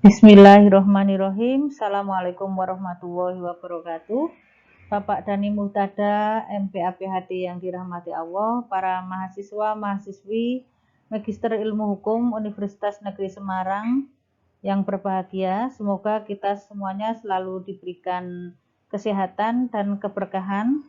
Bismillahirrohmanirrohim. Assalamualaikum warahmatullahi wabarakatuh. Bapak Dani Muhtada, MPAPHD yang dirahmati Allah, para mahasiswa, mahasiswi, Magister Ilmu Hukum Universitas Negeri Semarang yang berbahagia. Semoga kita semuanya selalu diberikan kesehatan dan keberkahan.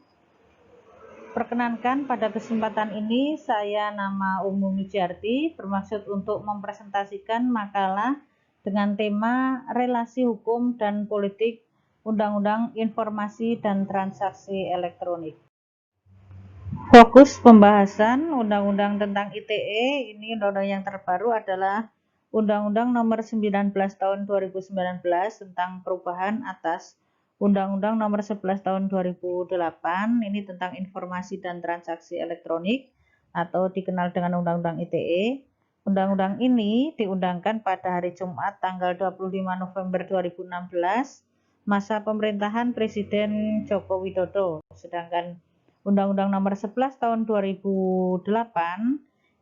Perkenankan pada kesempatan ini saya nama Umu Mijarti bermaksud untuk mempresentasikan makalah dengan tema relasi hukum dan politik Undang-Undang Informasi dan Transaksi Elektronik. Fokus pembahasan Undang-Undang tentang ITE, ini undang-undang yang terbaru adalah Undang-Undang Nomor 19 Tahun 2019 tentang perubahan atas Undang-Undang Nomor 11 Tahun 2008, ini tentang informasi dan transaksi elektronik atau dikenal dengan Undang-Undang ITE. Undang-undang ini diundangkan pada hari Jumat tanggal 25 November 2016, masa pemerintahan Presiden Joko Widodo. Sedangkan Undang-Undang Nomor 11 Tahun 2008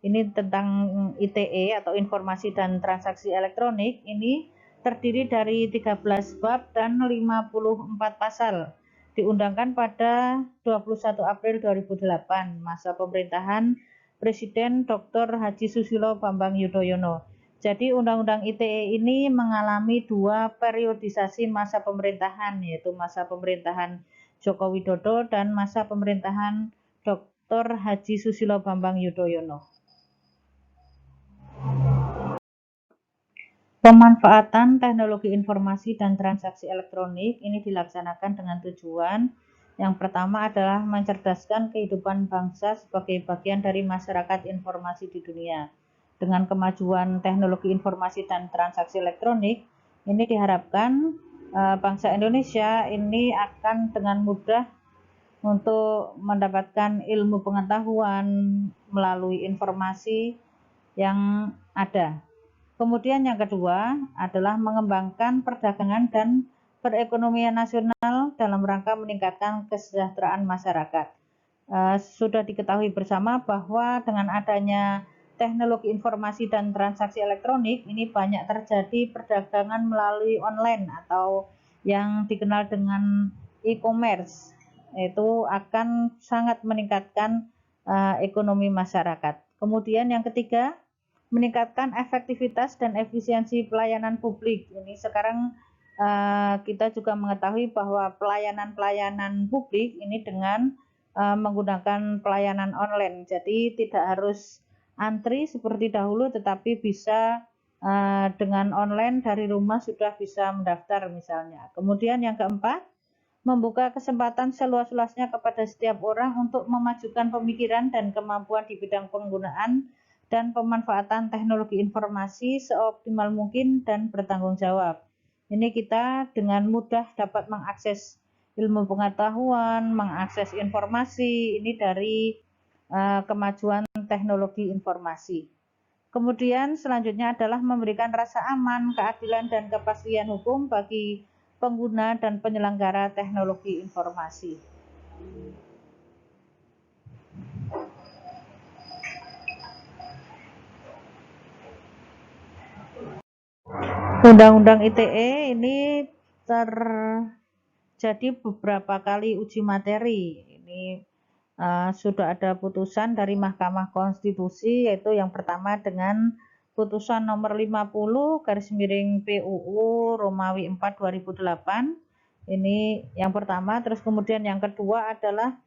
ini tentang ITE atau informasi dan transaksi elektronik, ini terdiri dari 13 bab dan 54 pasal. Diundangkan pada 21 April 2008, masa pemerintahan Presiden Dr. Haji Susilo Bambang Yudhoyono. Jadi Undang-Undang ITE ini mengalami dua periodisasi masa pemerintahan, yaitu masa pemerintahan Joko Widodo dan masa pemerintahan Dr. Haji Susilo Bambang Yudhoyono. Pemanfaatan teknologi informasi dan transaksi elektronik ini dilaksanakan dengan tujuan yang pertama adalah mencerdaskan kehidupan bangsa sebagai bagian dari masyarakat informasi di dunia. Dengan kemajuan teknologi informasi dan transaksi elektronik, ini diharapkan bangsa Indonesia ini akan dengan mudah untuk mendapatkan ilmu pengetahuan melalui informasi yang ada. Kemudian yang kedua adalah mengembangkan perdagangan dan perekonomian nasional dalam rangka meningkatkan kesejahteraan masyarakat. Sudah diketahui bersama bahwa dengan adanya teknologi informasi dan transaksi elektronik ini banyak terjadi perdagangan melalui online atau yang dikenal dengan e-commerce. Itu akan sangat meningkatkan ekonomi masyarakat. Kemudian yang ketiga, meningkatkan efektivitas dan efisiensi pelayanan publik. Ini sekarang kita juga mengetahui bahwa pelayanan publik ini dengan menggunakan pelayanan online. Jadi tidak harus antri seperti dahulu, tetapi bisa dengan online dari rumah sudah bisa mendaftar misalnya. Kemudian yang keempat, membuka kesempatan seluas-luasnya kepada setiap orang untuk memajukan pemikiran dan kemampuan di bidang penggunaan dan pemanfaatan teknologi informasi seoptimal mungkin dan bertanggung jawab. Ini kita dengan mudah dapat mengakses ilmu pengetahuan, mengakses informasi ini dari kemajuan teknologi informasi. Kemudian selanjutnya adalah memberikan rasa aman, keadilan, dan kepastian hukum bagi pengguna dan penyelenggara teknologi informasi. Undang-Undang ITE ini terjadi beberapa kali uji materi. Ini sudah ada putusan dari Mahkamah Konstitusi, yaitu yang pertama dengan putusan nomor 50/PUU Romawi 4 2008. Ini yang pertama. Terus kemudian yang kedua adalah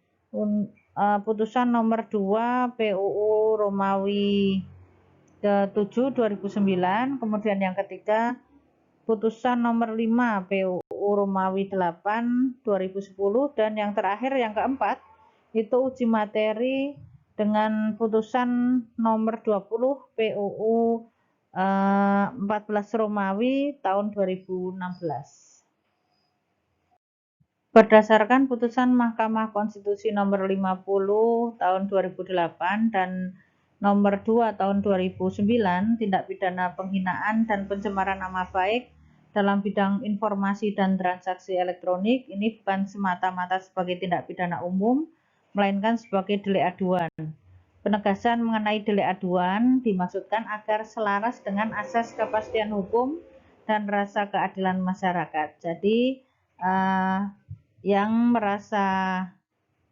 putusan nomor 2 PUU Romawi ke-7 2009. Kemudian yang ketiga putusan nomor 5 PUU Romawi 8 2010, dan yang terakhir yang keempat itu uji materi dengan putusan nomor 20 PUU 14 Romawi tahun 2016. Berdasarkan putusan Mahkamah Konstitusi nomor 50 tahun 2008 dan nomor 2 tahun 2009, tindak pidana penghinaan dan pencemaran nama baik dalam bidang informasi dan transaksi elektronik ini bukan semata-mata sebagai tindak pidana umum, melainkan sebagai delik aduan. Penegasan mengenai delik aduan dimaksudkan agar selaras dengan asas kepastian hukum dan rasa keadilan masyarakat. Jadi yang merasa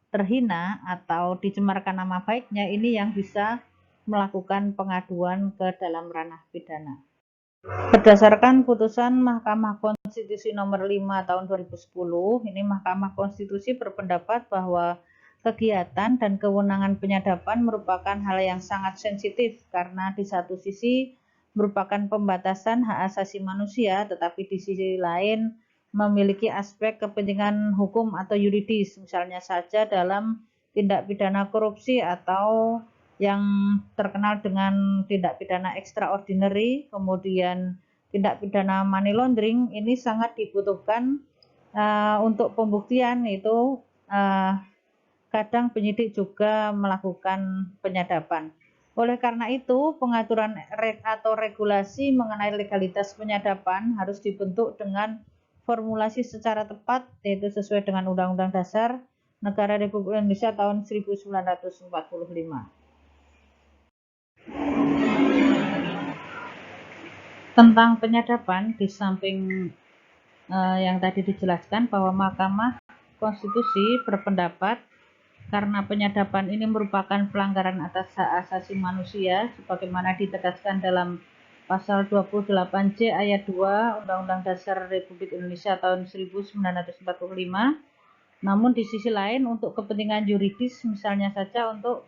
terhina atau dicemarkan nama baiknya ini yang bisa melakukan pengaduan ke dalam ranah pidana. Berdasarkan putusan Mahkamah Konstitusi nomor 5 tahun 2010, ini Mahkamah Konstitusi berpendapat bahwa kegiatan dan kewenangan penyadapan merupakan hal yang sangat sensitif karena di satu sisi merupakan pembatasan hak asasi manusia, tetapi di sisi lain memiliki aspek kepentingan hukum atau yuridis, misalnya saja dalam tindak pidana korupsi atau yang terkenal dengan tindak pidana extraordinary, kemudian tindak pidana money laundering. Ini sangat dibutuhkan untuk pembuktian, itu kadang penyidik juga melakukan penyadapan. Oleh karena itu, pengaturan atau regulasi mengenai legalitas penyadapan harus dibentuk dengan formulasi secara tepat, yaitu sesuai dengan Undang-Undang Dasar Negara Republik Indonesia tahun 1945. Tentang penyadapan, di samping yang tadi dijelaskan bahwa Mahkamah Konstitusi berpendapat karena penyadapan ini merupakan pelanggaran atas hak asasi manusia sebagaimana ditegaskan dalam Pasal 28C ayat 2 Undang-Undang Dasar Republik Indonesia tahun 1945. Namun di sisi lain untuk kepentingan yuridis, misalnya saja untuk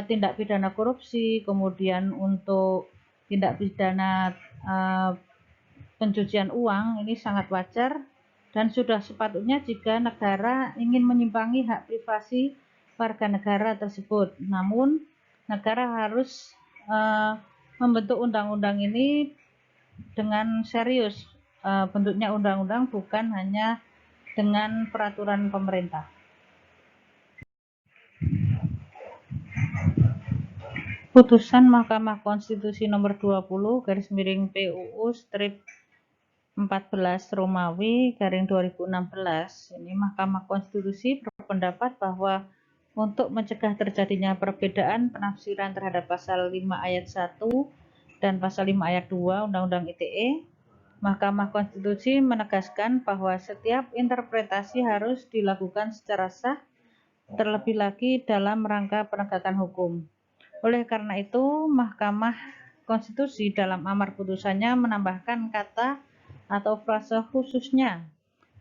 tindak pidana korupsi, kemudian untuk tindak pidana pencucian uang, ini sangat wajar dan sudah sepatutnya jika negara ingin menyimpangi hak privasi warga negara tersebut. Namun negara harus membentuk undang-undang ini dengan serius, bentuknya undang-undang, bukan hanya dengan peraturan pemerintah. Putusan Mahkamah Konstitusi nomor 20/PUU/14 Romawi/2016, ini Mahkamah Konstitusi berpendapat bahwa untuk mencegah terjadinya perbedaan penafsiran terhadap pasal 5 ayat 1 dan pasal 5 ayat 2 Undang-Undang ITE, Mahkamah Konstitusi menegaskan bahwa setiap interpretasi harus dilakukan secara sah, terlebih lagi dalam rangka penegakan hukum. Oleh karena itu, Mahkamah Konstitusi dalam amar putusannya menambahkan kata atau frase khususnya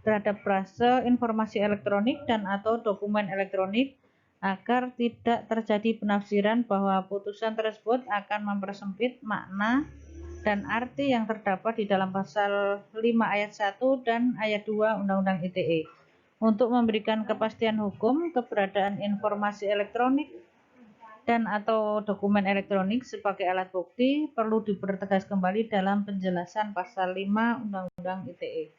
terhadap frase informasi elektronik dan atau dokumen elektronik agar tidak terjadi penafsiran bahwa putusan tersebut akan mempersempit makna dan arti yang terdapat di dalam pasal 5 ayat 1 dan ayat 2 Undang-Undang ITE. Untuk memberikan kepastian hukum, keberadaan informasi elektronik dan atau dokumen elektronik sebagai alat bukti perlu dipertegas kembali dalam penjelasan pasal 5 Undang-Undang ITE.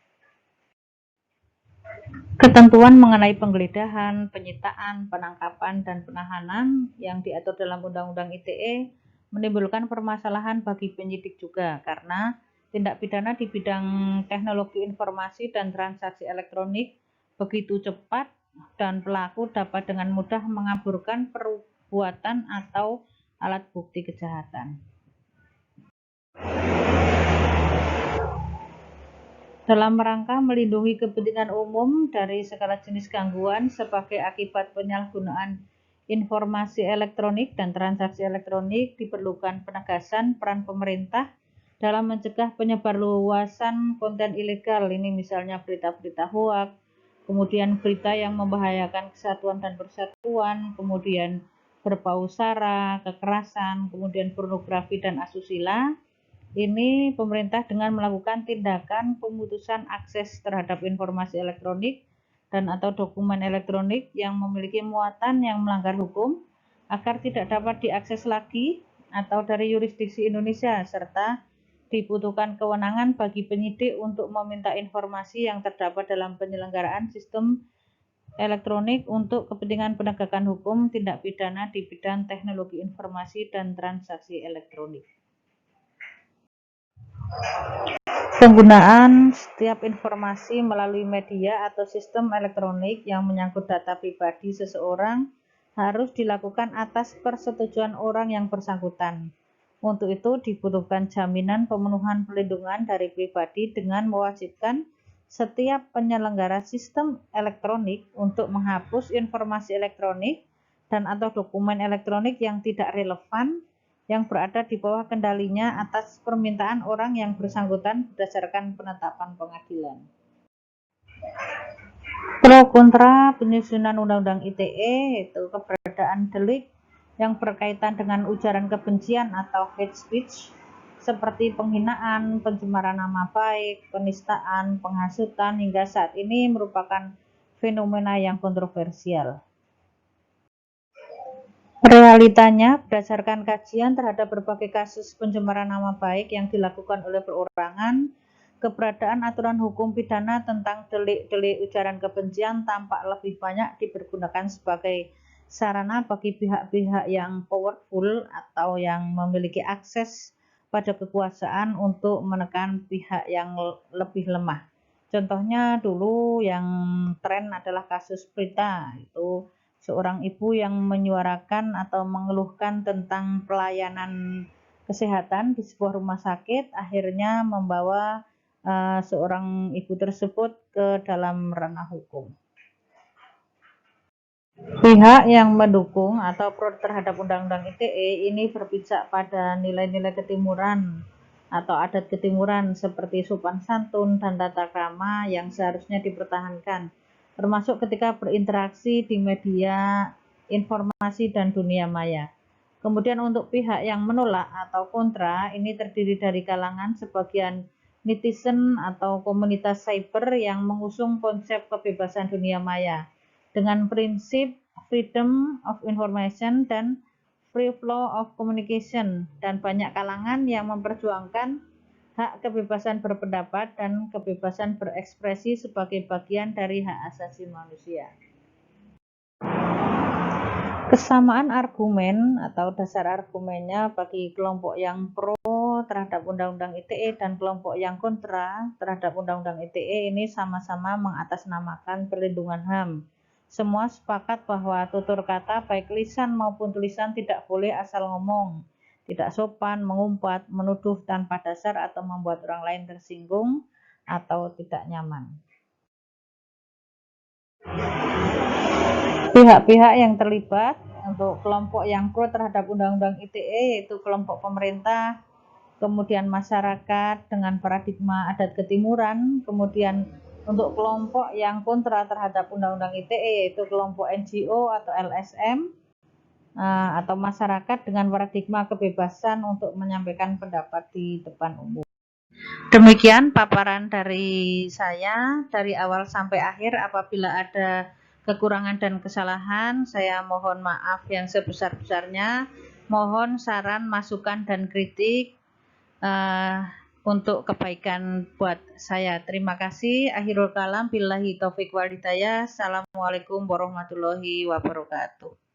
Ketentuan mengenai penggeledahan, penyitaan, penangkapan, dan penahanan yang diatur dalam Undang-Undang ITE menimbulkan permasalahan bagi penyidik juga, karena tindak pidana di bidang teknologi informasi dan transaksi elektronik begitu cepat dan pelaku dapat dengan mudah mengaburkan perbuatan atau alat bukti kejahatan. Dalam rangka melindungi kepentingan umum dari segala jenis gangguan sebagai akibat penyalahgunaan informasi elektronik dan transaksi elektronik, diperlukan penegasan peran pemerintah dalam mencegah penyebarluasan konten ilegal. Ini misalnya berita-berita hoaks, kemudian berita yang membahayakan kesatuan dan persatuan, kemudian berbau sara, kekerasan, kemudian pornografi dan asusila. Ini pemerintah dengan melakukan tindakan pemutusan akses terhadap informasi elektronik dan atau dokumen elektronik yang memiliki muatan yang melanggar hukum agar tidak dapat diakses lagi atau dari yurisdiksi Indonesia, serta dibutuhkan kewenangan bagi penyidik untuk meminta informasi yang terdapat dalam penyelenggaraan sistem elektronik untuk kepentingan penegakan hukum tindak pidana di bidang teknologi informasi dan transaksi elektronik. Penggunaan setiap informasi melalui media atau sistem elektronik yang menyangkut data pribadi seseorang harus dilakukan atas persetujuan orang yang bersangkutan. Untuk itu dibutuhkan jaminan pemenuhan perlindungan dari pribadi dengan mewajibkan setiap penyelenggara sistem elektronik untuk menghapus informasi elektronik dan atau dokumen elektronik yang tidak relevan yang berada di bawah kendalinya atas permintaan orang yang bersangkutan berdasarkan penetapan pengadilan. Pro kontra penyusunan Undang-Undang ITE yaitu keberadaan delik yang berkaitan dengan ujaran kebencian atau hate speech seperti penghinaan, pencemaran nama baik, penistaan, penghasutan hingga saat ini merupakan fenomena yang kontroversial. Realitanya, berdasarkan kajian terhadap berbagai kasus pencemaran nama baik yang dilakukan oleh perorangan, keberadaan aturan hukum pidana tentang delik-delik ujaran kebencian tampak lebih banyak dipergunakan sebagai sarana bagi pihak-pihak yang powerful atau yang memiliki akses pada kekuasaan untuk menekan pihak yang lebih lemah. Contohnya dulu yang tren adalah kasus Prita, itu seorang ibu yang menyuarakan atau mengeluhkan tentang pelayanan kesehatan di sebuah rumah sakit, akhirnya membawa seorang ibu tersebut ke dalam ranah hukum. Pihak yang mendukung atau pro terhadap Undang-Undang ITE ini berpijak pada nilai-nilai ketimuran atau adat ketimuran seperti sopan santun dan tata krama yang seharusnya dipertahankan, termasuk ketika berinteraksi di media informasi dan dunia maya. Kemudian untuk pihak yang menolak atau kontra, ini terdiri dari kalangan sebagian netizen atau komunitas cyber yang mengusung konsep kebebasan dunia maya dengan prinsip freedom of information dan free flow of communication, dan banyak kalangan yang memperjuangkan hak kebebasan berpendapat dan kebebasan berekspresi sebagai bagian dari hak asasi manusia. Kesamaan argumen atau dasar argumennya bagi kelompok yang pro terhadap Undang-Undang ITE dan kelompok yang kontra terhadap Undang-Undang ITE ini sama-sama mengatasnamakan perlindungan HAM. Semua sepakat bahwa tutur kata baik lisan maupun tulisan tidak boleh asal ngomong, tidak sopan, mengumpat, menuduh tanpa dasar atau membuat orang lain tersinggung atau tidak nyaman. Pihak-pihak yang terlibat untuk kelompok yang pro terhadap Undang-Undang ITE yaitu kelompok pemerintah, kemudian masyarakat dengan paradigma adat ketimuran, kemudian untuk kelompok yang kontra terhadap Undang-Undang ITE yaitu kelompok NGO atau LSM atau masyarakat dengan paradigma kebebasan untuk menyampaikan pendapat di depan umum. Demikian paparan dari saya dari awal sampai akhir. Apabila ada kekurangan dan kesalahan, saya mohon maaf yang sebesar-besarnya. Mohon saran, masukan, dan kritik untuk kebaikan buat saya. Terima kasih. Akhirul kalam, billahi taufiq wal hidayah. Assalamualaikum warahmatullahi wabarakatuh.